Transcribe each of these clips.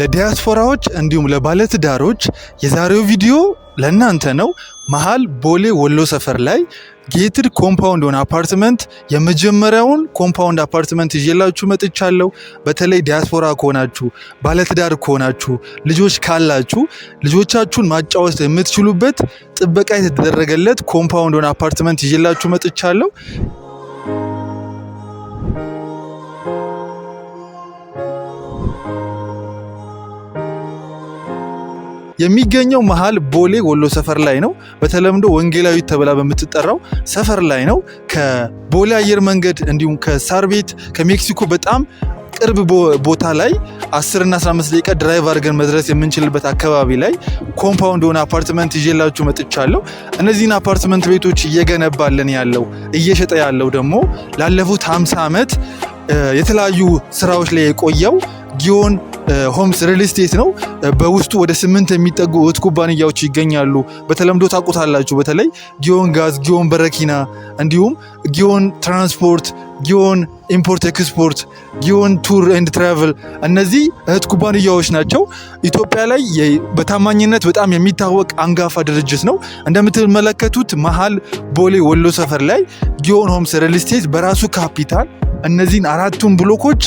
ለዲያስፖራዎች እንዲሁም ለባለትዳሮች የዛሬው ቪዲዮ ለእናንተ ነው። መሃል ቦሌ ወሎ ሰፈር ላይ ጌትድ ኮምፓውንድ ሆነ አፓርትመንት የመጀመሪያውን ኮምፓውንድ አፓርትመንት ይዤላችሁ መጥቻለሁ። በተለይ ዲያስፖራ ከሆናችሁ፣ ባለትዳር ከሆናችሁ፣ ልጆች ካላችሁ ልጆቻችሁን ማጫወት የምትችሉበት ጥበቃ የተደረገለት ኮምፓውንድ ሆነ አፓርትመንት ይዤላችሁ መጥቻለሁ። የሚገኘው መሃል ቦሌ ወሎ ሰፈር ላይ ነው። በተለምዶ ወንጌላዊት ተብላ በምትጠራው ሰፈር ላይ ነው። ከቦሌ አየር መንገድ እንዲሁም ከሳር ቤት ከሜክሲኮ በጣም ቅርብ ቦታ ላይ 10 እና 15 ደቂቃ ድራይቭ አድርገን መድረስ የምንችልበት አካባቢ ላይ ኮምፓውንድ ሆነ አፓርትመንት ይዤላችሁ መጥቻለሁ። እነዚህን አፓርትመንት ቤቶች እየገነባልን ያለው እየሸጠ ያለው ደግሞ ላለፉት 50 ዓመት የተለያዩ ስራዎች ላይ የቆየው ጊዮን ሆምስ ሪል ስቴት ነው። በውስጡ ወደ 8 የሚጠጉ እህት ኩባንያዎች ይገኛሉ። በተለምዶ ታውቁታላችሁ። በተለይ ጊዮን ጋዝ፣ ጊዮን በረኪና፣ እንዲሁም ጊዮን ትራንስፖርት፣ ጊዮን ኢምፖርት ኤክስፖርት፣ ጊዮን ቱር ኤንድ ትራቨል እነዚህ እህት ኩባንያዎች ናቸው። ኢትዮጵያ ላይ በታማኝነት በጣም የሚታወቅ አንጋፋ ድርጅት ነው። እንደምትመለከቱት መሃል ቦሌ ወሎ ሰፈር ላይ ጊዮን ሆምስ ሪል ስቴት በራሱ ካፒታል እነዚህን 4ቱን ብሎኮች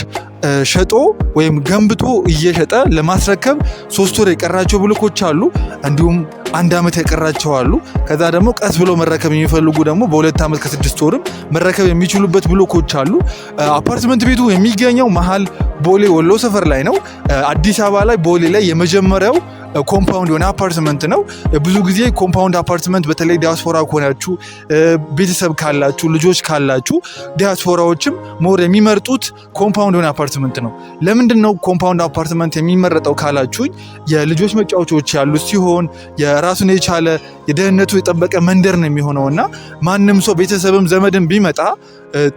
ሸጦ ወይም ገንብቶ እየሸጠ ለማስረከብ 3 ወር የቀራቸው ብሎኮች አሉ። እንዲሁም 1 ዓመት የቀራቸው አሉ። ከዛ ደግሞ ቀስ ብሎ መረከብ የሚፈልጉ ደግሞ በ2 ዓመት ከ6 ወርም መረከብ የሚችሉበት ብሎኮች አሉ። አፓርትመንት ቤቱ የሚገኘው መሃል ቦሌ ወሎ ሰፈር ላይ ነው። አዲስ አበባ ላይ ቦሌ ላይ የመጀመሪያው ኮምፓውንድ የሆነ አፓርትመንት ነው። ብዙ ጊዜ ኮምፓውንድ አፓርትመንት በተለይ ዲያስፖራ ከሆናችሁ፣ ቤተሰብ ካላችሁ፣ ልጆች ካላችሁ ዲያስፖራዎችም ሞር የሚመርጡት ኮምፓውንድ የሆነ አፓርትመንት ነው። ለምንድን ነው ኮምፓውንድ አፓርትመንት የሚመረጠው ካላችሁኝ፣ የልጆች መጫወቻዎች ያሉት ሲሆን የራሱን የቻለ የደህንነቱ የጠበቀ መንደር ነው የሚሆነው እና ማንም ሰው ቤተሰብም ዘመድም ቢመጣ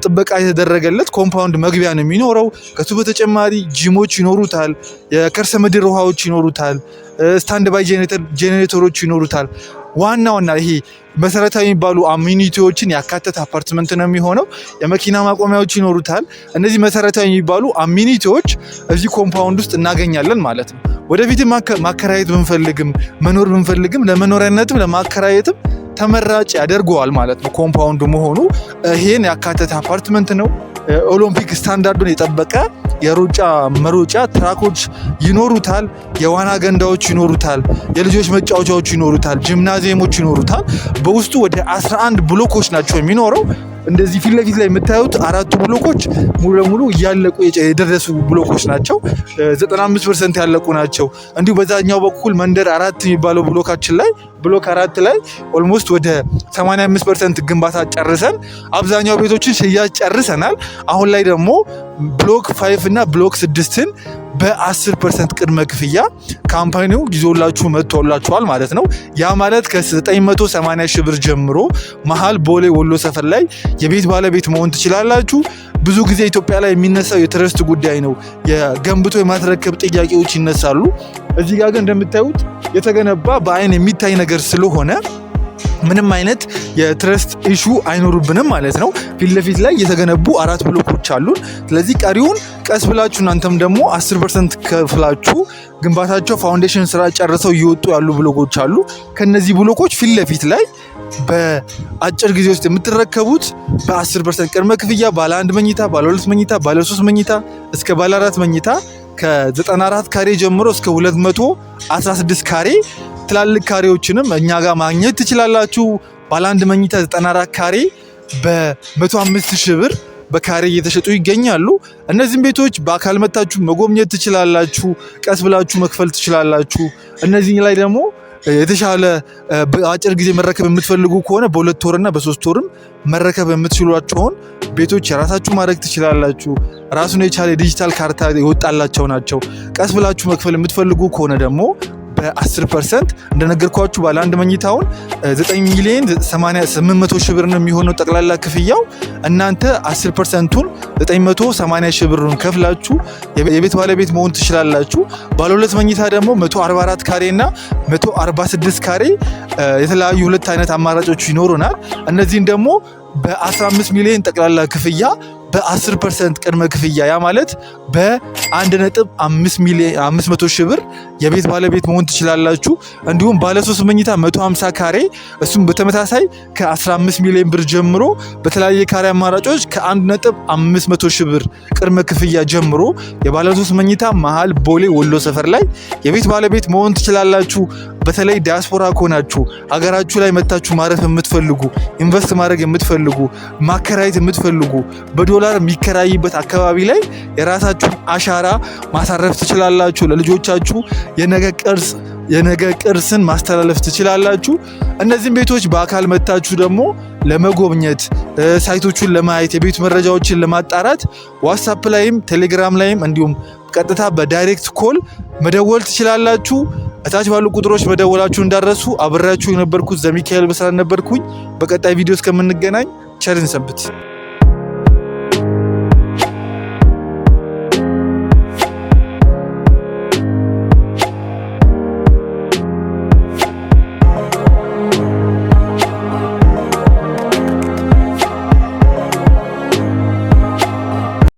ጥበቃ የተደረገለት ኮምፓውንድ መግቢያ ነው የሚኖረው። ከሱ በተጨማሪ ጂሞች ይኖሩታል፣ የከርሰ ምድር ውሃዎች ይኖሩታል፣ ስታንድ ባይ ጄኔሬተሮች ይኖሩታል። ዋና ይሄ መሰረታዊ የሚባሉ አሚኒቲዎችን ያካተተ አፓርትመንት ነው የሚሆነው። የመኪና ማቆሚያዎች ይኖሩታል። እነዚህ መሰረታዊ የሚባሉ አሚኒቲዎች እዚህ ኮምፓውንድ ውስጥ እናገኛለን ማለት ነው። ወደፊትም ማከራየት ብንፈልግም መኖር ብንፈልግም ለመኖሪያነትም ለማከራየትም ተመራጭ ያደርገዋል ማለት ነው። ኮምፓውንዱ መሆኑ ይሄን ያካተተ አፓርትመንት ነው። ኦሎምፒክ ስታንዳርዱን የጠበቀ የሩጫ መሮጫ ትራኮች ይኖሩታል። የዋና ገንዳዎች ይኖሩታል። የልጆች መጫወቻዎች ይኖሩታል። ጂምናዚየሞች ይኖሩታል። በውስጡ ወደ 11 ብሎኮች ናቸው የሚኖረው። እንደዚህ ፊት ለፊት ላይ የምታዩት 4ቱ ብሎኮች ሙሉ ለሙሉ እያለቁ የደረሱ ብሎኮች ናቸው። 95% ያለቁ ናቸው። እንዲሁ በዛኛው በኩል መንደር 4 የሚባለው ብሎካችን ላይ ብሎክ 4 ላይ ኦልሞስት ወደ 85% ግንባታ ጨርሰን አብዛኛው ቤቶችን ሽያጭ ጨርሰናል። አሁን ላይ ደግሞ ብሎክ 5 እና ብሎክ 6ን በ10% ቅድመ ክፍያ ካምፓኒው ይዞላችሁ መጥቶላችኋል ማለት ነው። ያ ማለት ከ980 ሺህ ብር ጀምሮ መሃል ቦሌ ወሎ ሰፈር ላይ የቤት ባለቤት መሆን ትችላላችሁ። ብዙ ጊዜ ኢትዮጵያ ላይ የሚነሳው የትረስት ጉዳይ ነው። የገንብቶ የማስረከብ ጥያቄዎች ይነሳሉ። እዚህ ጋር ግን እንደምታዩት የተገነባ በአይን የሚታይ ነገር ስለሆነ ምንም አይነት የትረስት ኢሹ አይኖርብንም ማለት ነው። ፊት ለፊት ላይ የተገነቡ 4 ብሎኮች አሉን። ስለዚህ ቀሪውን ቀስ ብላችሁ እናንተም ደግሞ 10% ከፍላችሁ ግንባታቸው ፋውንዴሽን ስራ ጨርሰው እየወጡ ያሉ ብሎኮች አሉ። ከነዚህ ብሎኮች ፊት ለፊት ላይ በአጭር ጊዜ ውስጥ የምትረከቡት በ10% ቅድመ ክፍያ ባለ 1 መኝታ፣ ባለ 2 መኝታ፣ ባለ 3 መኝታ እስከ ባለ 4 መኝታ ከ94 ካሬ ጀምሮ እስከ 216 ካሬ ትላልቅ ካሬዎችንም እኛ ጋር ማግኘት ትችላላችሁ። ባለ 1 መኝታ 94 ካሬ በ105 ሺህ ብር በካሬ እየተሸጡ ይገኛሉ። እነዚህም ቤቶች በአካል መታችሁ መጎብኘት ትችላላችሁ። ቀስ ብላችሁ መክፈል ትችላላችሁ። እነዚህ ላይ ደግሞ የተሻለ በአጭር ጊዜ መረከብ የምትፈልጉ ከሆነ በ2 ወርና በ3 ወርም መረከብ የምትችሏቸውን ቤቶች የራሳችሁ ማድረግ ትችላላችሁ። ራሱን የቻለ ዲጂታል ካርታ የወጣላቸው ናቸው። ቀስ ብላችሁ መክፈል የምትፈልጉ ከሆነ ደግሞ በ10% እንደነገርኳችሁ ባለ 1 መኝታውን 9,800,000 ብር ነው የሚሆነው ጠቅላላ ክፍያው። እናንተ 10%ቱን 980 ሺህ ብሩን ከፍላችሁ የቤት ባለቤት መሆን ትችላላችሁ። ባለ 2 መኝታ ደግሞ 144 ካሬ እና 146 ካሬ የተለያዩ 2 አይነት አማራጮች ይኖሩናል። እነዚህን ደግሞ በ15 ሚሊዮን ጠቅላላ ክፍያ በ10% ቅድመ ክፍያ ያ ማለት በ1.5 ሺህ ብር የቤት ባለቤት መሆን ትችላላችሁ። እንዲሁም ባለ 3 መኝታ 150 ካሬ እሱም በተመሳሳይ ከ15 ሚሊዮን ብር ጀምሮ በተለያየ ካሬ አማራጮች ከ1.5 ሺህ ብር ቅድመ ክፍያ ጀምሮ የባለ 3 መኝታ መሃል ቦሌ ወሎ ሰፈር ላይ የቤት ባለቤት መሆን ትችላላችሁ። በተለይ ዲያስፖራ ከሆናችሁ ሀገራችሁ ላይ መታችሁ ማረፍ የምትፈልጉ ኢንቨስት ማድረግ የምትፈልጉ ማከራየት የምትፈልጉ በዶላር የሚከራይበት አካባቢ ላይ የራሳችሁን አሻራ ማሳረፍ ትችላላችሁ። ለልጆቻችሁ የነገ ቅርስን ማስተላለፍ ትችላላችሁ። እነዚህም ቤቶች በአካል መታችሁ ደግሞ ለመጎብኘት ሳይቶቹን ለማየት የቤት መረጃዎችን ለማጣራት ዋትስአፕ ላይም ቴሌግራም ላይም እንዲሁም ቀጥታ በዳይሬክት ኮል መደወል ትችላላችሁ። እታች ባሉ ቁጥሮች መደወላችሁ እንዳረሱ። አብሬያችሁ የነበርኩት ዘሚካኤል በስራት ነበርኩኝ። በቀጣይ ቪዲዮ እስከምንገናኝ ቸርን ሰንብት።